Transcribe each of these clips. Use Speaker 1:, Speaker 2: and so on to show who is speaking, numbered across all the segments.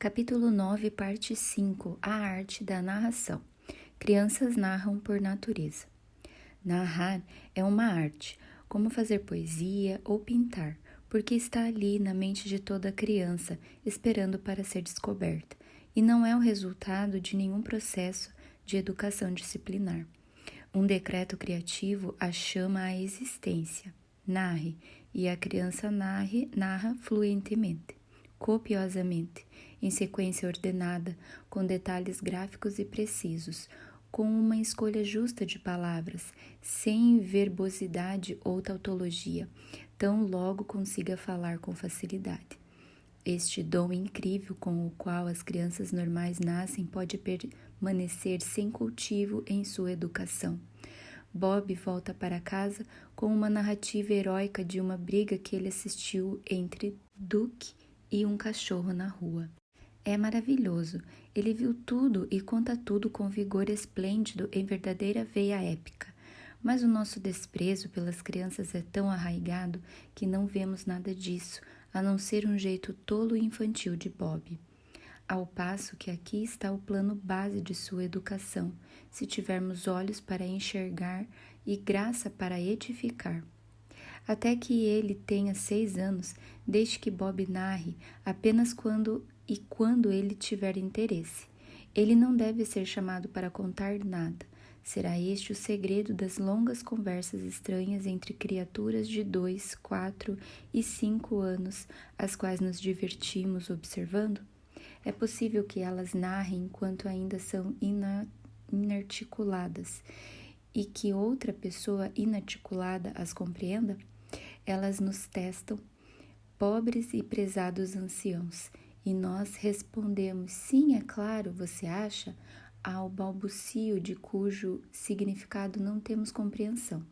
Speaker 1: Capítulo 9, parte 5. A arte da narração. Crianças narram por natureza. Narrar é uma arte, como fazer poesia ou pintar, porque está ali na mente de toda criança, esperando para ser descoberta, e não é o resultado de nenhum processo de educação disciplinar. Um decreto criativo a chama à existência. Narre, e a criança narra fluentemente, copiosamente, em sequência ordenada, com detalhes gráficos e precisos, com uma escolha justa de palavras, sem verbosidade ou tautologia, tão logo consiga falar com facilidade. Este dom incrível com o qual as crianças normais nascem pode permanecer sem cultivo em sua educação. Bob volta para casa com uma narrativa heróica de uma briga que ele assistiu entre Duke e um cachorro na rua. É maravilhoso, ele viu tudo e conta tudo com vigor esplêndido em verdadeira veia épica. Mas o nosso desprezo pelas crianças é tão arraigado que não vemos nada disso, a não ser um jeito tolo e infantil de Bob. Ao passo que aqui está o plano base de sua educação, se tivermos olhos para enxergar e graça para edificar. Até que ele tenha 6 anos, deixe que Bob narre apenas quando ele tiver interesse. Ele não deve ser chamado para contar nada. Será este o segredo das longas conversas estranhas entre criaturas de 2, 4 e 5 anos, as quais nos divertimos observando? É possível que elas narrem enquanto ainda são inarticuladas e que outra pessoa inarticulada as compreenda? Elas nos testam, pobres e prezados anciãos, e nós respondemos, sim, é claro, você acha? Ao balbucio de cujo significado não temos compreensão.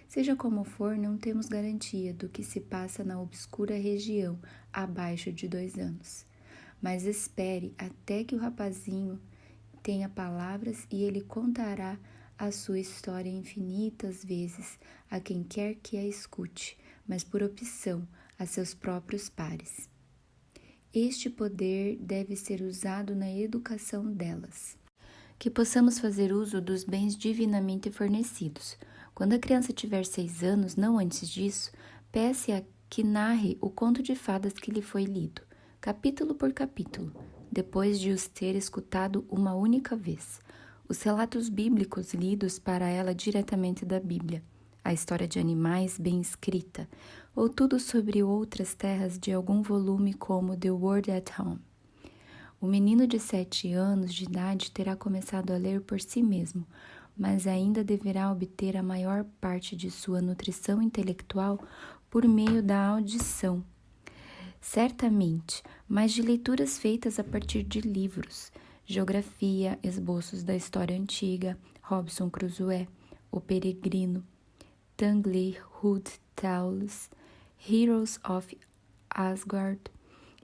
Speaker 1: Seja como for, não temos garantia do que se passa na obscura região abaixo de 2 anos. Mas espere até que o rapazinho tenha palavras e ele contará a sua história infinitas vezes a quem quer que a escute, mas por opção a seus próprios pares. Este poder deve ser usado na educação delas. Que possamos fazer uso dos bens divinamente fornecidos. Quando a criança tiver 6 anos, não antes disso, peça-a que narre o conto de fadas que lhe foi lido, capítulo por capítulo, depois de os ter escutado uma única vez. Os relatos bíblicos lidos para ela diretamente da Bíblia, a história de animais bem escrita, ou tudo sobre outras terras de algum volume como The World at Home. O menino de 7 anos de idade terá começado a ler por si mesmo, mas ainda deverá obter a maior parte de sua nutrição intelectual por meio da audição. Certamente, mas de leituras feitas a partir de livros, geografia, esboços da história antiga, Robinson Crusoe, O Peregrino, Tangley Hood Tales, Heroes of Asgard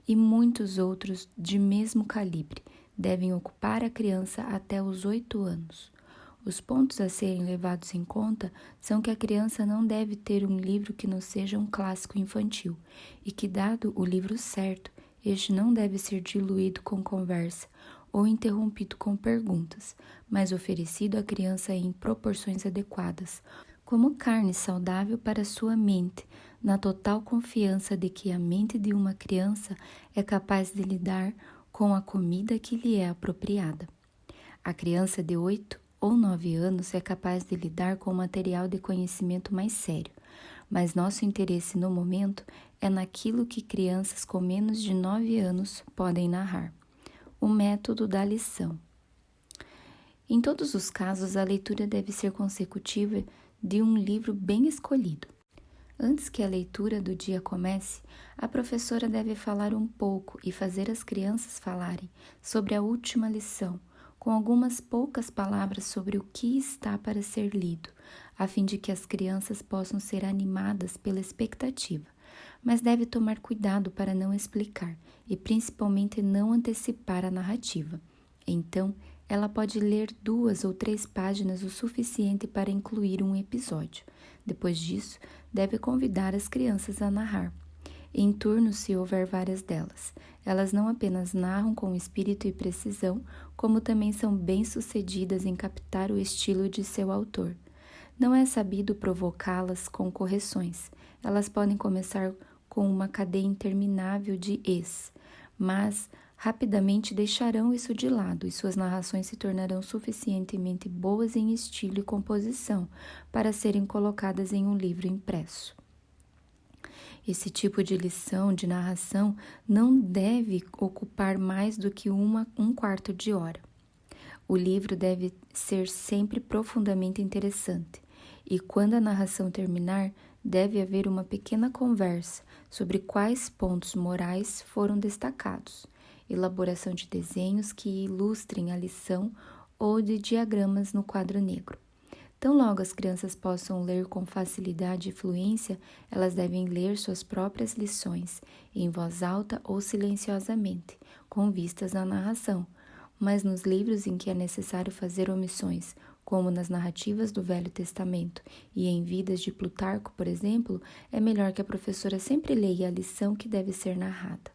Speaker 1: e muitos outros de mesmo calibre devem ocupar a criança até os 8 anos. Os pontos a serem levados em conta são que a criança não deve ter um livro que não seja um clássico infantil e que, dado o livro certo, este não deve ser diluído com conversa ou interrompido com perguntas, mas oferecido à criança em proporções adequadas, como carne saudável para sua mente, na total confiança de que a mente de uma criança é capaz de lidar com a comida que lhe é apropriada. A criança de 8 ou 9 anos é capaz de lidar com material de conhecimento mais sério, mas nosso interesse no momento é naquilo que crianças com menos de 9 anos podem narrar. O método da lição. Em todos os casos, a leitura deve ser consecutiva de um livro bem escolhido. Antes que a leitura do dia comece, a professora deve falar um pouco e fazer as crianças falarem sobre a última lição, com algumas poucas palavras sobre o que está para ser lido, a fim de que as crianças possam ser animadas pela expectativa, mas deve tomar cuidado para não explicar e principalmente não antecipar a narrativa. Então, ela pode ler 2 ou 3 páginas o suficiente para incluir um episódio. Depois disso, deve convidar as crianças a narrar. em turno se houver várias delas. Elas não apenas narram com espírito e precisão, como também são bem-sucedidas em captar o estilo de seu autor. Não é sabido provocá-las com correções. Elas podem começar com uma cadeia interminável de es, mas rapidamente deixarão isso de lado e suas narrações se tornarão suficientemente boas em estilo e composição para serem colocadas em um livro impresso. Esse tipo de lição de narração não deve ocupar mais do que um quarto de hora. O livro deve ser sempre profundamente interessante, e quando a narração terminar, deve haver uma pequena conversa sobre quais pontos morais foram destacados, elaboração de desenhos que ilustrem a lição ou de diagramas no quadro negro. Tão logo as crianças possam ler com facilidade e fluência, elas devem ler suas próprias lições, em voz alta ou silenciosamente, com vistas à narração. Mas nos livros em que é necessário fazer omissões, como nas narrativas do Velho Testamento e em Vidas de Plutarco, por exemplo, é melhor que a professora sempre leia a lição que deve ser narrada.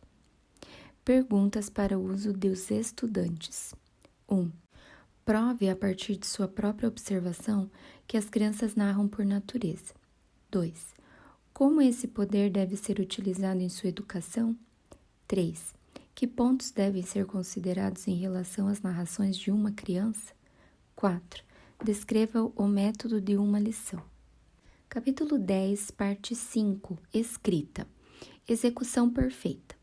Speaker 1: Perguntas para o uso dos estudantes. 1. Prove, a partir de sua própria observação, que as crianças narram por natureza. 2. Como esse poder deve ser utilizado em sua educação? 3. Que pontos devem ser considerados em relação às narrações de uma criança? 4. Descreva o método de uma lição. Capítulo 10, parte 5. Escrita. Execução perfeita.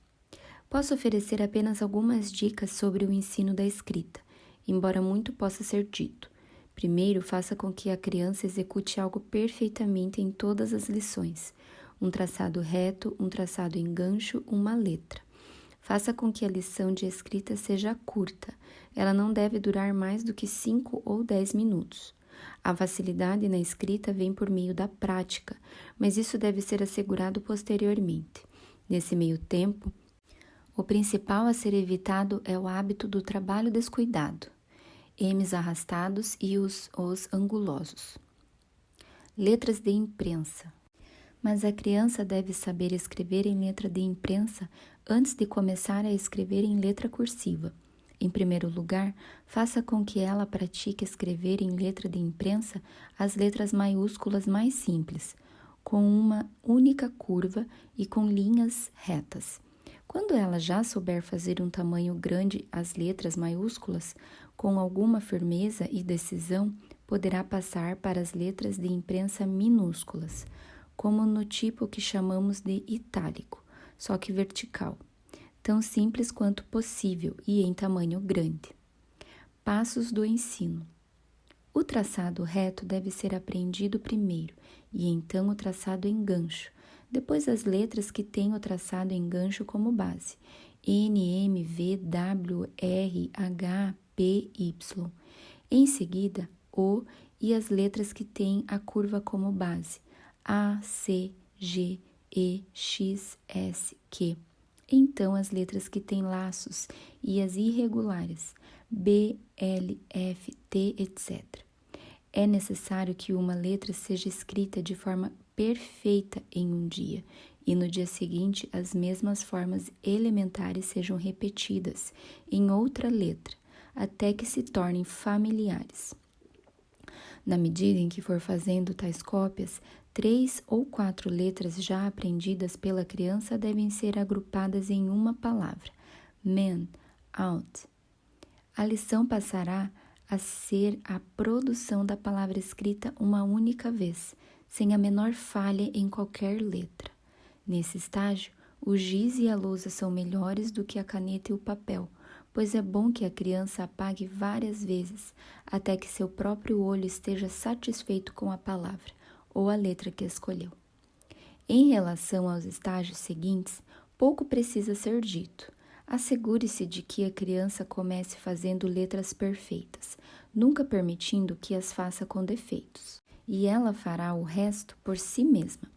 Speaker 1: Posso oferecer apenas algumas dicas sobre o ensino da escrita, embora muito possa ser dito. Primeiro, faça com que a criança execute algo perfeitamente em todas as lições. Um traçado reto, um traçado em gancho, uma letra. Faça com que a lição de escrita seja curta. Ela não deve durar mais do que 5 ou 10 minutos. A facilidade na escrita vem por meio da prática, mas isso deve ser assegurado posteriormente. Nesse meio tempo, o principal a ser evitado é o hábito do trabalho descuidado, M's arrastados e os angulosos. Letras de imprensa. Mas a criança deve saber escrever em letra de imprensa antes de começar a escrever em letra cursiva. Em primeiro lugar, faça com que ela pratique escrever em letra de imprensa as letras maiúsculas mais simples, com uma única curva e com linhas retas. Quando ela já souber fazer um tamanho grande as letras maiúsculas, com alguma firmeza e decisão, poderá passar para as letras de imprensa minúsculas, como no tipo que chamamos de itálico, só que vertical, tão simples quanto possível e em tamanho grande. Passos do ensino. O traçado reto deve ser aprendido primeiro, e então o traçado em gancho, depois as letras que têm o traçado em gancho como base, N, M, V, W, R, H, P, Y. Em seguida, O e as letras que têm a curva como base, A, C, G, E, X, S, Q. Então, as letras que têm laços e as irregulares, B, L, F, T, etc. É necessário que uma letra seja escrita de forma perfeita em um dia e no dia seguinte as mesmas formas elementares sejam repetidas em outra letra, até que se tornem familiares. Na medida em que for fazendo tais cópias, 3 ou 4 letras já aprendidas pela criança devem ser agrupadas em uma palavra, man, out. A lição passará a ser a produção da palavra escrita uma única vez, sem a menor falha em qualquer letra. Nesse estágio, o giz e a lousa são melhores do que a caneta e o papel, pois é bom que a criança apague várias vezes, até que seu próprio olho esteja satisfeito com a palavra ou a letra que escolheu. Em relação aos estágios seguintes, pouco precisa ser dito. Assegure-se de que a criança comece fazendo letras perfeitas, nunca permitindo que as faça com defeitos, e ela fará o resto por si mesma.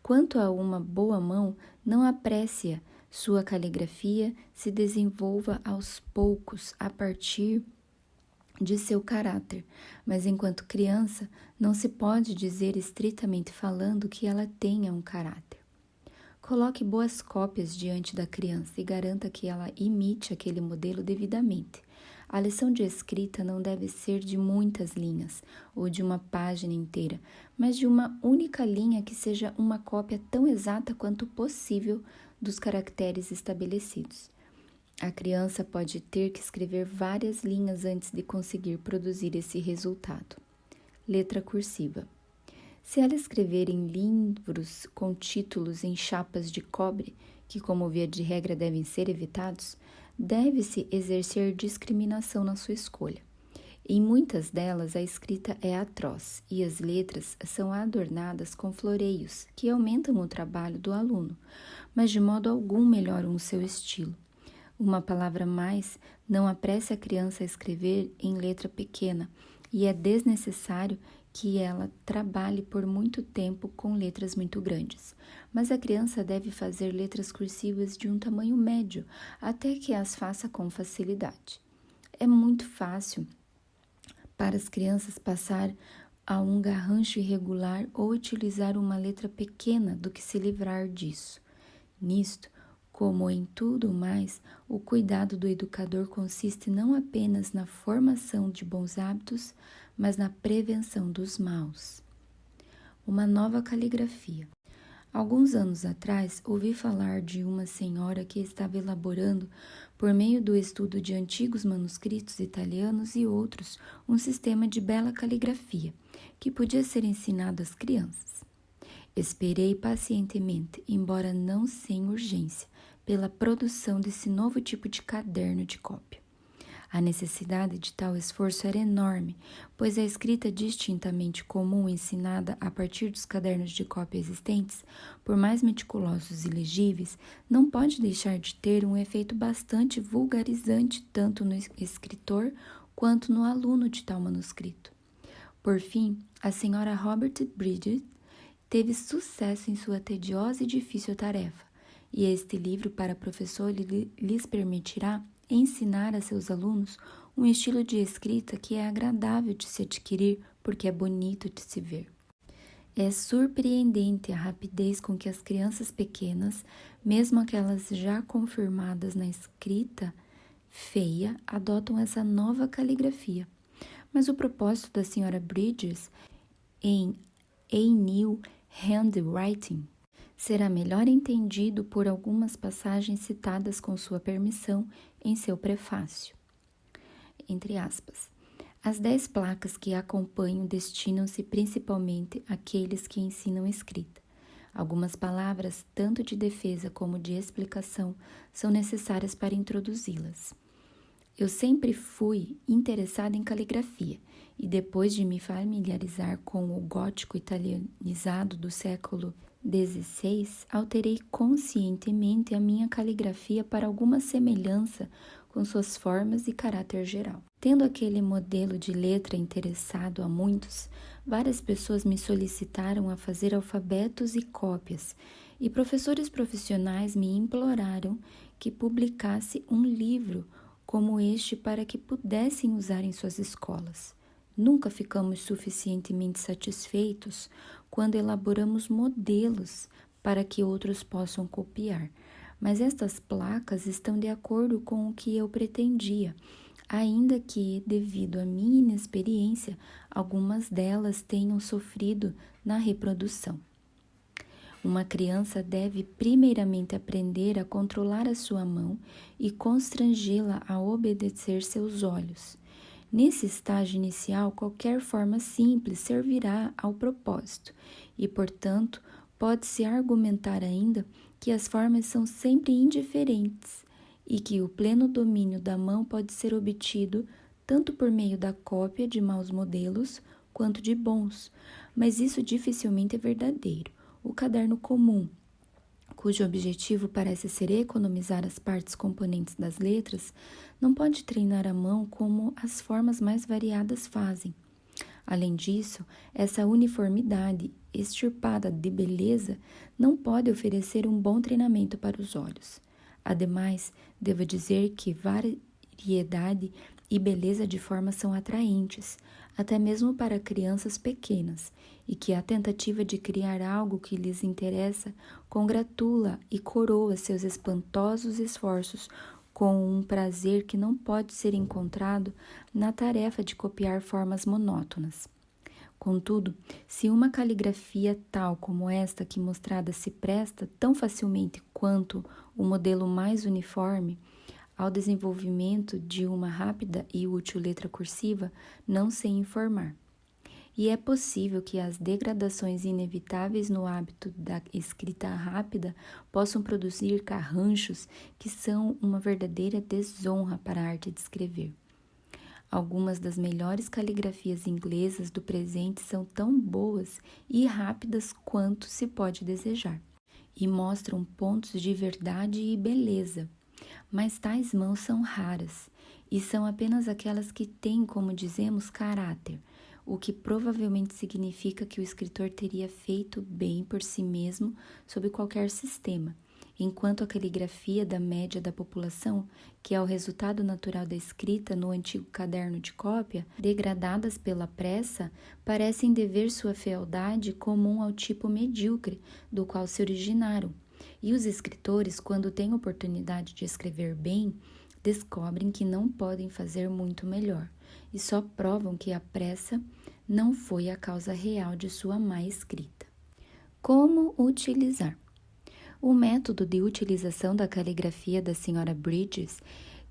Speaker 1: Quanto a uma boa mão, não apresse-a, sua caligrafia se desenvolva aos poucos a partir de seu caráter, mas enquanto criança, não se pode dizer estritamente falando que ela tenha um caráter. Coloque boas cópias diante da criança e garanta que ela imite aquele modelo devidamente. A lição de escrita não deve ser de muitas linhas ou de uma página inteira, mas de uma única linha que seja uma cópia tão exata quanto possível dos caracteres estabelecidos. A criança pode ter que escrever várias linhas antes de conseguir produzir esse resultado. Letra cursiva. Se ela escrever em livros com títulos em chapas de cobre, que como via de regra devem ser evitados, deve-se exercer discriminação na sua escolha. Em muitas delas, a escrita é atroz e as letras são adornadas com floreios que aumentam o trabalho do aluno, mas de modo algum melhoram o seu estilo. Uma palavra a mais não apresse a criança a escrever em letra pequena e é desnecessário que ela trabalhe por muito tempo com letras muito grandes, mas a criança deve fazer letras cursivas de um tamanho médio até que as faça com facilidade. É muito fácil para as crianças passar a um garrancho irregular ou utilizar uma letra pequena do que se livrar disso. Nisto, como em tudo mais, o cuidado do educador consiste não apenas na formação de bons hábitos, mas na prevenção dos maus. Uma nova caligrafia. Alguns anos atrás, ouvi falar de uma senhora que estava elaborando, por meio do estudo de antigos manuscritos italianos e outros, um sistema de bela caligrafia, que podia ser ensinado às crianças. Esperei pacientemente, embora não sem urgência, pela produção desse novo tipo de caderno de cópia. A necessidade de tal esforço era enorme, pois a escrita distintamente comum ensinada a partir dos cadernos de cópia existentes, por mais meticulosos e legíveis, não pode deixar de ter um efeito bastante vulgarizante tanto no escritor quanto no aluno de tal manuscrito. Por fim, a senhora Robert Bridges teve sucesso em sua tediosa e difícil tarefa, e este livro para professor lhes permitirá ensinar a seus alunos um estilo de escrita que é agradável de se adquirir porque é bonito de se ver. É surpreendente a rapidez com que as crianças pequenas, mesmo aquelas já confirmadas na escrita feia, adotam essa nova caligrafia. Mas o propósito da Sra. Bridges em A New Handwriting será melhor entendido por algumas passagens citadas com sua permissão em seu prefácio. Entre aspas, as 10 placas que acompanham destinam-se principalmente àqueles que ensinam escrita. Algumas palavras, tanto de defesa como de explicação, são necessárias para introduzi-las. Eu sempre fui interessada em caligrafia e depois de me familiarizar com o gótico italianizado do século XVI, alterei conscientemente a minha caligrafia para alguma semelhança com suas formas e caráter geral. Tendo aquele modelo de letra interessado a muitos, várias pessoas me solicitaram a fazer alfabetos e cópias, e professores profissionais me imploraram que publicasse um livro como este para que pudessem usar em suas escolas. Nunca ficamos suficientemente satisfeitos quando elaboramos modelos para que outros possam copiar, mas estas placas estão de acordo com o que eu pretendia, ainda que, devido à minha inexperiência, algumas delas tenham sofrido na reprodução. Uma criança deve primeiramente aprender a controlar a sua mão e constrangê-la a obedecer seus olhos. Nesse estágio inicial, qualquer forma simples servirá ao propósito e, portanto, pode-se argumentar ainda que as formas são sempre indiferentes e que o pleno domínio da mão pode ser obtido tanto por meio da cópia de maus modelos quanto de bons, mas isso dificilmente é verdadeiro. O caderno comum, cujo objetivo parece ser economizar as partes componentes das letras, não pode treinar a mão como as formas mais variadas fazem. Além disso, essa uniformidade extirpada de beleza não pode oferecer um bom treinamento para os olhos. Ademais, devo dizer que variedade e beleza de forma são atraentes, até mesmo para crianças pequenas, e que a tentativa de criar algo que lhes interessa congratula e coroa seus espantosos esforços com um prazer que não pode ser encontrado na tarefa de copiar formas monótonas. Contudo, se uma caligrafia tal como esta aqui mostrada se presta tão facilmente quanto o modelo mais uniforme ao desenvolvimento de uma rápida e útil letra cursiva, não sei informar. E é possível que as degradações inevitáveis no hábito da escrita rápida possam produzir carranchos que são uma verdadeira desonra para a arte de escrever. Algumas das melhores caligrafias inglesas do presente são tão boas e rápidas quanto se pode desejar, e mostram pontos de verdade e beleza. Mas tais mãos são raras, e são apenas aquelas que têm, como dizemos, caráter, o que provavelmente significa que o escritor teria feito bem por si mesmo sob qualquer sistema, enquanto a caligrafia da média da população, que é o resultado natural da escrita no antigo caderno de cópia, degradadas pela pressa, parecem dever sua fealdade comum ao tipo medíocre do qual se originaram. E os escritores, quando têm oportunidade de escrever bem, descobrem que não podem fazer muito melhor, e só provam que a pressa não foi a causa real de sua má escrita. Como utilizar? O método de utilização da caligrafia da Sra. Bridges,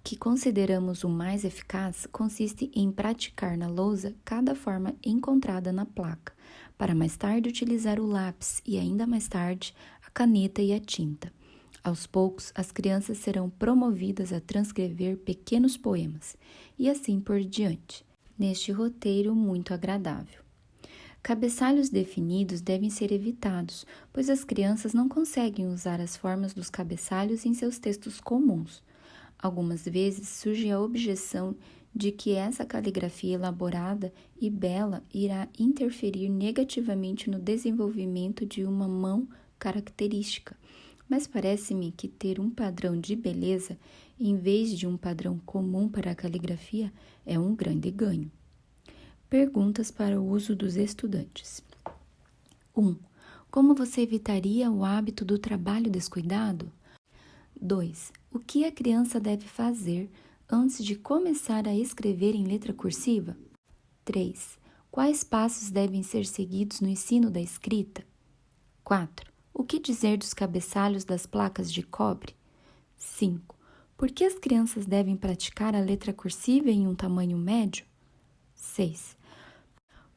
Speaker 1: que consideramos o mais eficaz, consiste em praticar na lousa cada forma encontrada na placa, para mais tarde utilizar o lápis e ainda mais tarde a caneta e a tinta. Aos poucos, as crianças serão promovidas a transcrever pequenos poemas, e assim por diante, neste roteiro muito agradável. Cabeçalhos definidos devem ser evitados, pois as crianças não conseguem usar as formas dos cabeçalhos em seus textos comuns. Algumas vezes surge a objeção de que essa caligrafia elaborada e bela irá interferir negativamente no desenvolvimento de uma mão característica, mas parece-me que ter um padrão de beleza, em vez de um padrão comum para a caligrafia, é um grande ganho. Perguntas para o uso dos estudantes. 1. Como você evitaria o hábito do trabalho descuidado? 2. O que a criança deve fazer antes de começar a escrever em letra cursiva? 3. Quais passos devem ser seguidos no ensino da escrita? 4. O que dizer dos cabeçalhos das placas de cobre? 5. Por que as crianças devem praticar a letra cursiva em um tamanho médio? 6.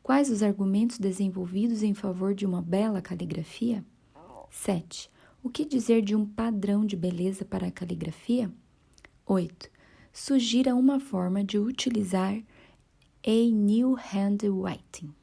Speaker 1: Quais os argumentos desenvolvidos em favor de uma bela caligrafia? 7. O que dizer de um padrão de beleza para a caligrafia? 8. Sugira uma forma de utilizar a new handwriting.